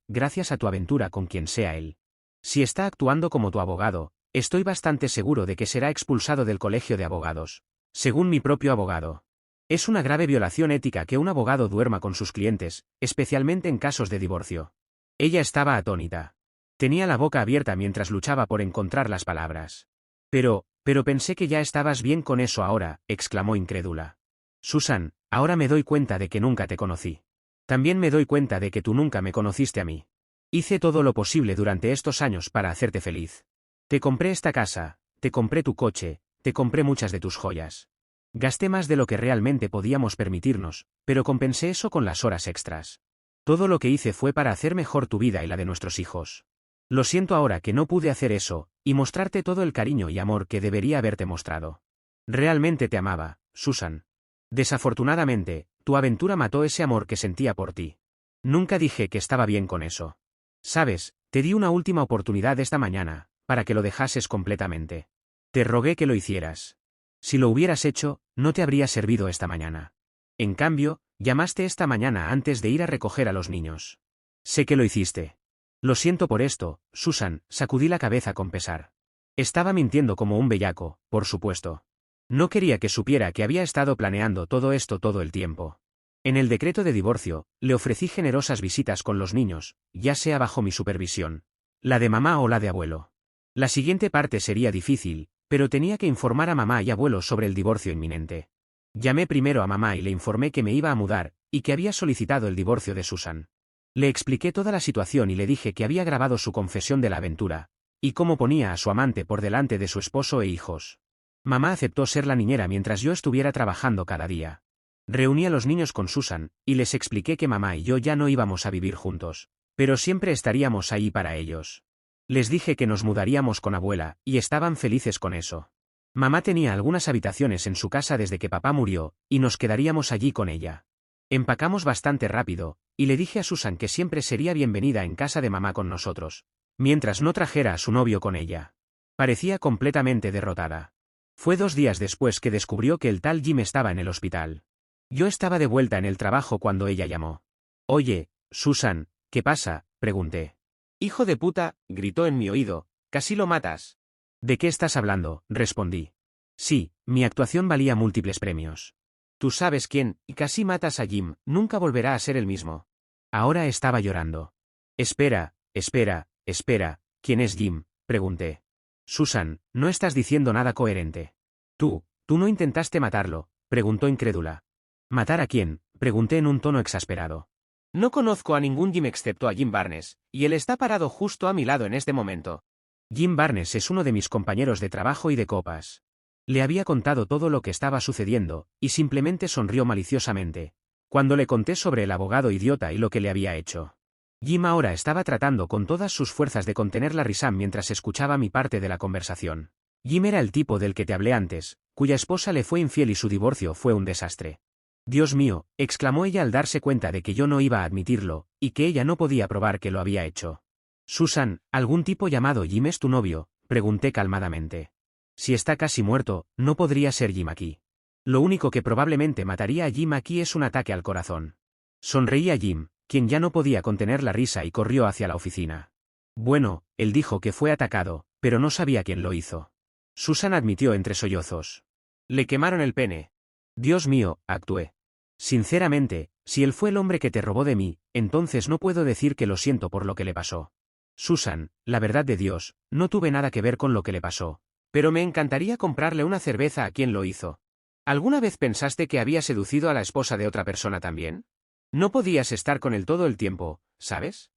gracias a tu aventura con quien sea él. Si está actuando como tu abogado, estoy bastante seguro de que será expulsado del colegio de abogados. Según mi propio abogado. Es una grave violación ética que un abogado duerma con sus clientes, especialmente en casos de divorcio. Ella estaba atónita. Tenía la boca abierta mientras luchaba por encontrar las palabras. Pero pensé que ya estabas bien con eso ahora, exclamó incrédula. Susan, ahora me doy cuenta de que nunca te conocí. También me doy cuenta de que tú nunca me conociste a mí. Hice todo lo posible durante estos años para hacerte feliz. Te compré esta casa, te compré tu coche, te compré muchas de tus joyas. Gasté más de lo que realmente podíamos permitirnos, pero compensé eso con las horas extras. Todo lo que hice fue para hacer mejor tu vida y la de nuestros hijos. Lo siento ahora que no pude hacer eso, y mostrarte todo el cariño y amor que debería haberte mostrado. Realmente te amaba, Susan. Desafortunadamente, tu aventura mató ese amor que sentía por ti. Nunca dije que estaba bien con eso. Sabes, te di una última oportunidad esta mañana, para que lo dejases completamente. Te rogué que lo hicieras. Si lo hubieras hecho, no te habría servido esta mañana. En cambio, llamaste esta mañana antes de ir a recoger a los niños. Sé que lo hiciste. Lo siento por esto, Susan, sacudí la cabeza con pesar. Estaba mintiendo como un bellaco, por supuesto. No quería que supiera que había estado planeando todo esto todo el tiempo. En el decreto de divorcio, le ofrecí generosas visitas con los niños, ya sea bajo mi supervisión. La de mamá o la de abuelo. La siguiente parte sería difícil, pero tenía que informar a mamá y abuelo sobre el divorcio inminente. Llamé primero a mamá y le informé que me iba a mudar, y que había solicitado el divorcio de Susan. Le expliqué toda la situación y le dije que había grabado su confesión de la aventura, y cómo ponía a su amante por delante de su esposo e hijos. Mamá aceptó ser la niñera mientras yo estuviera trabajando cada día. Reuní a los niños con Susan, y les expliqué que mamá y yo ya no íbamos a vivir juntos, pero siempre estaríamos ahí para ellos. Les dije que nos mudaríamos con abuela, y estaban felices con eso. Mamá tenía algunas habitaciones en su casa desde que papá murió, y nos quedaríamos allí con ella. Empacamos bastante rápido, y le dije a Susan que siempre sería bienvenida en casa de mamá con nosotros, mientras no trajera a su novio con ella. Parecía completamente derrotada. Fue 2 días después que descubrió que el tal Jim estaba en el hospital. Yo estaba de vuelta en el trabajo cuando ella llamó. «Oye, Susan, ¿qué pasa?», pregunté. «Hijo de puta», gritó en mi oído, «casi lo matas». «¿De qué estás hablando?», respondí. «Sí, mi actuación valía múltiples premios. Tú sabes quién, y casi matas a Jim, nunca volverá a ser el mismo». Ahora estaba llorando. «Espera, ¿quién es Jim?», pregunté. «Susan, no estás diciendo nada coherente». Tú no intentaste matarlo», preguntó incrédula. «¿Matar a quién?», pregunté en un tono exasperado. «No conozco a ningún Jim excepto a Jim Barnes, y él está parado justo a mi lado en este momento». Jim Barnes es uno de mis compañeros de trabajo y de copas. Le había contado todo lo que estaba sucediendo, y simplemente sonrió maliciosamente, cuando le conté sobre el abogado idiota y lo que le había hecho. Jim ahora estaba tratando con todas sus fuerzas de contener la risa mientras escuchaba mi parte de la conversación. Jim era el tipo del que te hablé antes, cuya esposa le fue infiel y su divorcio fue un desastre. «Dios mío», exclamó ella al darse cuenta de que yo no iba a admitirlo, y que ella no podía probar que lo había hecho. «Susan, ¿algún tipo llamado Jim es tu novio?», pregunté calmadamente. «Si está casi muerto, no podría ser Jim aquí. Lo único que probablemente mataría a Jim aquí es un ataque al corazón». Sonreí a Jim, quien ya no podía contener la risa y corrió hacia la oficina. «Bueno, él dijo que fue atacado, pero no sabía quién lo hizo». Susan admitió entre sollozos. «Le quemaron el pene». «Dios mío», actué. «Sinceramente, si él fue el hombre que te robó de mí, entonces no puedo decir que lo siento por lo que le pasó. Susan, la verdad de Dios, no tuve nada que ver con lo que le pasó. Pero me encantaría comprarle una cerveza a quien lo hizo. ¿Alguna vez pensaste que había seducido a la esposa de otra persona también? No podías estar con él todo el tiempo, ¿sabes?».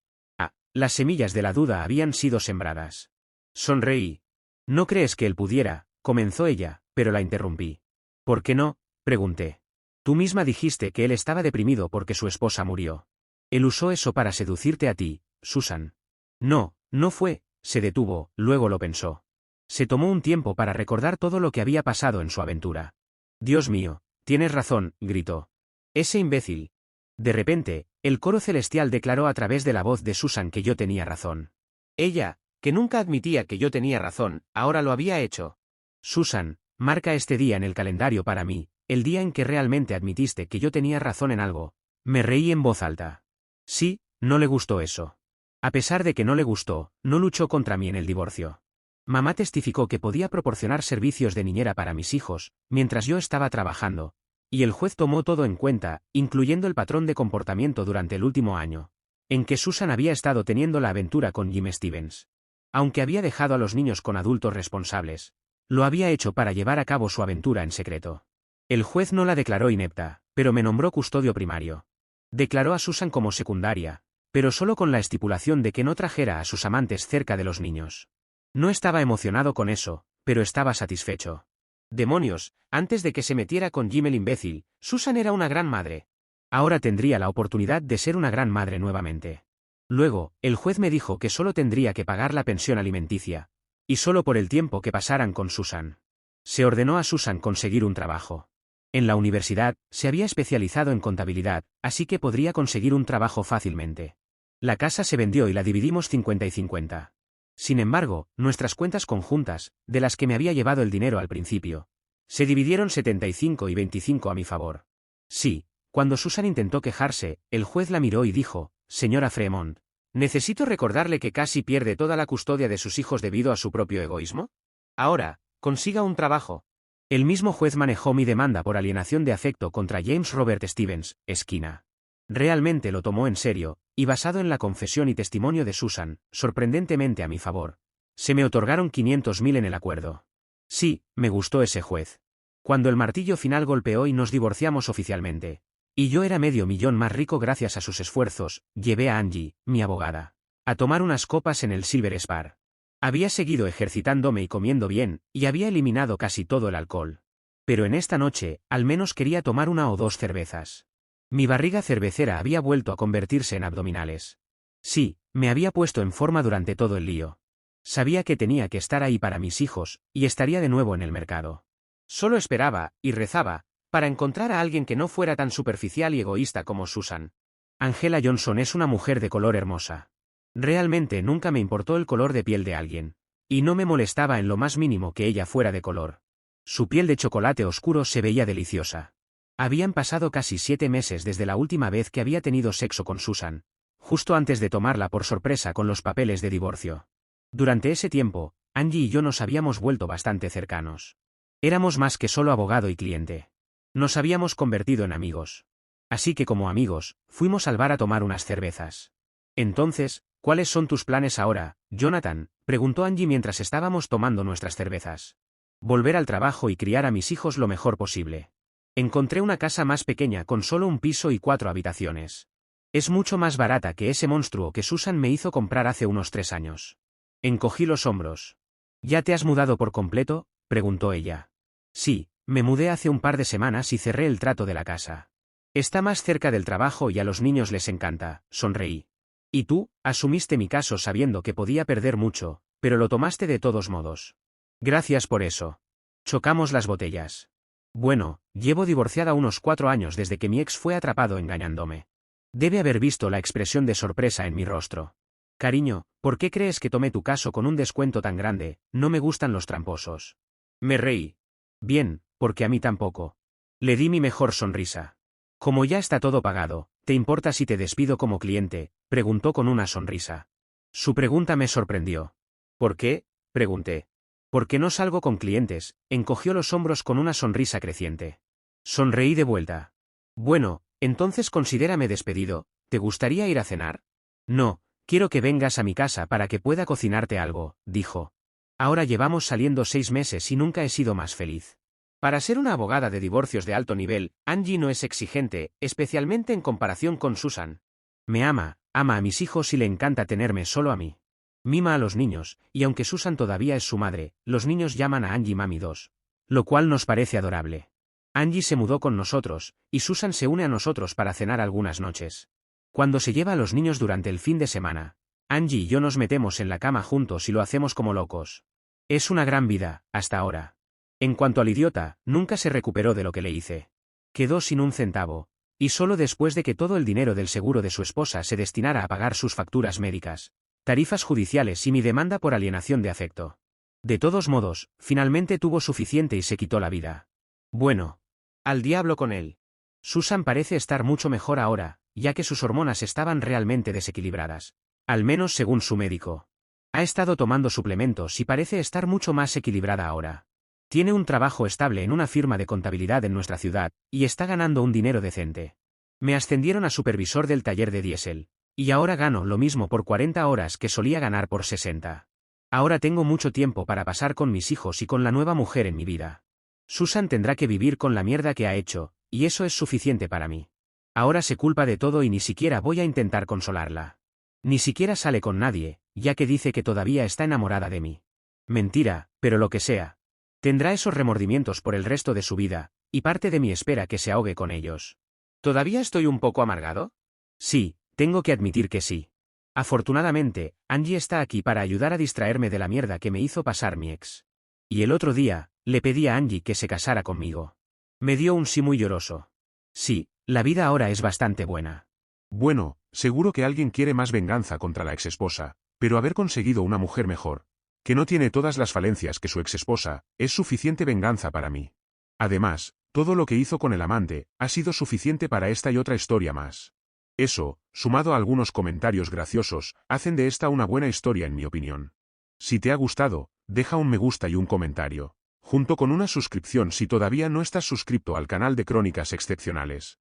Las semillas de la duda habían sido sembradas. Sonreí. «¿No crees que él pudiera?», comenzó ella, pero la interrumpí. «¿Por qué no?», pregunté. «Tú misma dijiste que él estaba deprimido porque su esposa murió. Él usó eso para seducirte a ti, Susan». «No, no fue», se detuvo, luego lo pensó. Se tomó un tiempo para recordar todo lo que había pasado en su aventura. «Dios mío, tienes razón», gritó. «Ese imbécil». De repente, el coro celestial declaró a través de la voz de Susan que yo tenía razón. Ella, que nunca admitía que yo tenía razón, ahora lo había hecho. «Susan, marca este día en el calendario para mí, el día en que realmente admitiste que yo tenía razón en algo». Me reí en voz alta. Sí, no le gustó eso. A pesar de que no le gustó, no luchó contra mí en el divorcio. Mamá testificó que podía proporcionar servicios de niñera para mis hijos, mientras yo estaba trabajando, y el juez tomó todo en cuenta, incluyendo el patrón de comportamiento durante el último año, en que Susan había estado teniendo la aventura con Jim Stevens. Aunque había dejado a los niños con adultos responsables, lo había hecho para llevar a cabo su aventura en secreto. El juez no la declaró inepta, pero me nombró custodio primario. Declaró a Susan como secundaria, pero solo con la estipulación de que no trajera a sus amantes cerca de los niños. No estaba emocionado con eso, pero estaba satisfecho. Demonios, antes de que se metiera con Jim el imbécil, Susan era una gran madre. Ahora tendría la oportunidad de ser una gran madre nuevamente. Luego, el juez me dijo que solo tendría que pagar la pensión alimenticia. Y solo por el tiempo que pasaran con Susan. Se ordenó a Susan conseguir un trabajo. En la universidad, se había especializado en contabilidad, así que podría conseguir un trabajo fácilmente. La casa se vendió y la dividimos 50 y 50. Sin embargo, nuestras cuentas conjuntas, de las que me había llevado el dinero al principio, se dividieron 75 y 25 a mi favor. Sí, cuando Susan intentó quejarse, el juez la miró y dijo, «Señora Fremont, ¿necesito recordarle que casi pierde toda la custodia de sus hijos debido a su propio egoísmo? Ahora, consiga un trabajo». El mismo juez manejó mi demanda por alienación de afecto contra James Robert Stevens, esquina. Realmente lo tomó en serio, y basado en la confesión y testimonio de Susan, sorprendentemente a mi favor, se me otorgaron 500.000 en el acuerdo. Sí, me gustó ese juez. Cuando el martillo final golpeó y nos divorciamos oficialmente, y yo era medio millón más rico gracias a sus esfuerzos, llevé a Angie, mi abogada, a tomar unas copas en el Silver Spar. Había seguido ejercitándome y comiendo bien, y había eliminado casi todo el alcohol. Pero en esta noche, al menos quería tomar una o dos cervezas. Mi barriga cervecera había vuelto a convertirse en abdominales. Sí, me había puesto en forma durante todo el lío. Sabía que tenía que estar ahí para mis hijos, y estaría de nuevo en el mercado. Solo esperaba, y rezaba, para encontrar a alguien que no fuera tan superficial y egoísta como Susan. Angela Johnson es una mujer de color hermosa. Realmente nunca me importó el color de piel de alguien. Y no me molestaba en lo más mínimo que ella fuera de color. Su piel de chocolate oscuro se veía deliciosa. Habían pasado casi 7 meses desde la última vez que había tenido sexo con Susan, justo antes de tomarla por sorpresa con los papeles de divorcio. Durante ese tiempo, Angie y yo nos habíamos vuelto bastante cercanos. Éramos más que solo abogado y cliente. Nos habíamos convertido en amigos. Así que como amigos, fuimos al bar a tomar unas cervezas. Entonces, ¿cuáles son tus planes ahora, Jonathan?, preguntó Angie mientras estábamos tomando nuestras cervezas. Volver al trabajo y criar a mis hijos lo mejor posible. Encontré una casa más pequeña con solo un piso y 4 habitaciones. Es mucho más barata que ese monstruo que Susan me hizo comprar hace unos 3 años. Encogí los hombros. ¿Ya te has mudado por completo?, preguntó ella. Sí, me mudé hace un par de semanas y cerré el trato de la casa. Está más cerca del trabajo y a los niños les encanta, sonreí. Y tú, asumiste mi caso sabiendo que podía perder mucho, pero lo tomaste de todos modos. Gracias por eso. Chocamos las botellas. Bueno, llevo divorciada unos 4 años desde que mi ex fue atrapado engañándome. Debe haber visto la expresión de sorpresa en mi rostro. Cariño, ¿por qué crees que tomé tu caso con un descuento tan grande? No me gustan los tramposos. Me reí. Bien, porque a mí tampoco. Le di mi mejor sonrisa. Como ya está todo pagado, ¿te importa si te despido como cliente?, preguntó con una sonrisa. Su pregunta me sorprendió. ¿Por qué?, pregunté. Porque no salgo con clientes, encogió los hombros con una sonrisa creciente. Sonreí de vuelta. Bueno, entonces considérame despedido, ¿te gustaría ir a cenar? No, quiero que vengas a mi casa para que pueda cocinarte algo, dijo. Ahora llevamos saliendo 6 meses y nunca he sido más feliz. Para ser una abogada de divorcios de alto nivel, Angie no es exigente, especialmente en comparación con Susan. Me ama a mis hijos y le encanta tenerme solo a mí. Mima a los niños, y aunque Susan todavía es su madre, los niños llaman a Angie Mami 2. Lo cual nos parece adorable. Angie se mudó con nosotros, y Susan se une a nosotros para cenar algunas noches. Cuando se lleva a los niños durante el fin de semana, Angie y yo nos metemos en la cama juntos y lo hacemos como locos. Es una gran vida, hasta ahora. En cuanto al idiota, nunca se recuperó de lo que le hice. Quedó sin un centavo, y solo después de que todo el dinero del seguro de su esposa se destinara a pagar sus facturas médicas, tarifas judiciales y mi demanda por alienación de afecto. De todos modos, finalmente tuvo suficiente y se quitó la vida. Bueno, al diablo con él. Susan parece estar mucho mejor ahora, ya que sus hormonas estaban realmente desequilibradas. Al menos según su médico. Ha estado tomando suplementos y parece estar mucho más equilibrada ahora. Tiene un trabajo estable en una firma de contabilidad en nuestra ciudad, y está ganando un dinero decente. Me ascendieron a supervisor del taller de diésel, y ahora gano lo mismo por 40 horas que solía ganar por 60. Ahora tengo mucho tiempo para pasar con mis hijos y con la nueva mujer en mi vida. Susan tendrá que vivir con la mierda que ha hecho, y eso es suficiente para mí. Ahora se culpa de todo y ni siquiera voy a intentar consolarla. Ni siquiera sale con nadie, ya que dice que todavía está enamorada de mí. Mentira, pero lo que sea. Tendrá esos remordimientos por el resto de su vida, y parte de mí espera que se ahogue con ellos. ¿Todavía estoy un poco amargado? Sí, tengo que admitir que sí. Afortunadamente, Angie está aquí para ayudar a distraerme de la mierda que me hizo pasar mi ex. Y el otro día, le pedí a Angie que se casara conmigo. Me dio un sí muy lloroso. Sí, la vida ahora es bastante buena. Bueno, seguro que alguien quiere más venganza contra la exesposa, pero haber conseguido una mujer mejor, que no tiene todas las falencias que su exesposa, es suficiente venganza para mí. Además, todo lo que hizo con el amante, ha sido suficiente para esta y otra historia más. Eso, sumado a algunos comentarios graciosos, hacen de esta una buena historia en mi opinión. Si te ha gustado, deja un me gusta y un comentario, junto con una suscripción si todavía no estás suscrito al canal de Crónicas Excepcionales.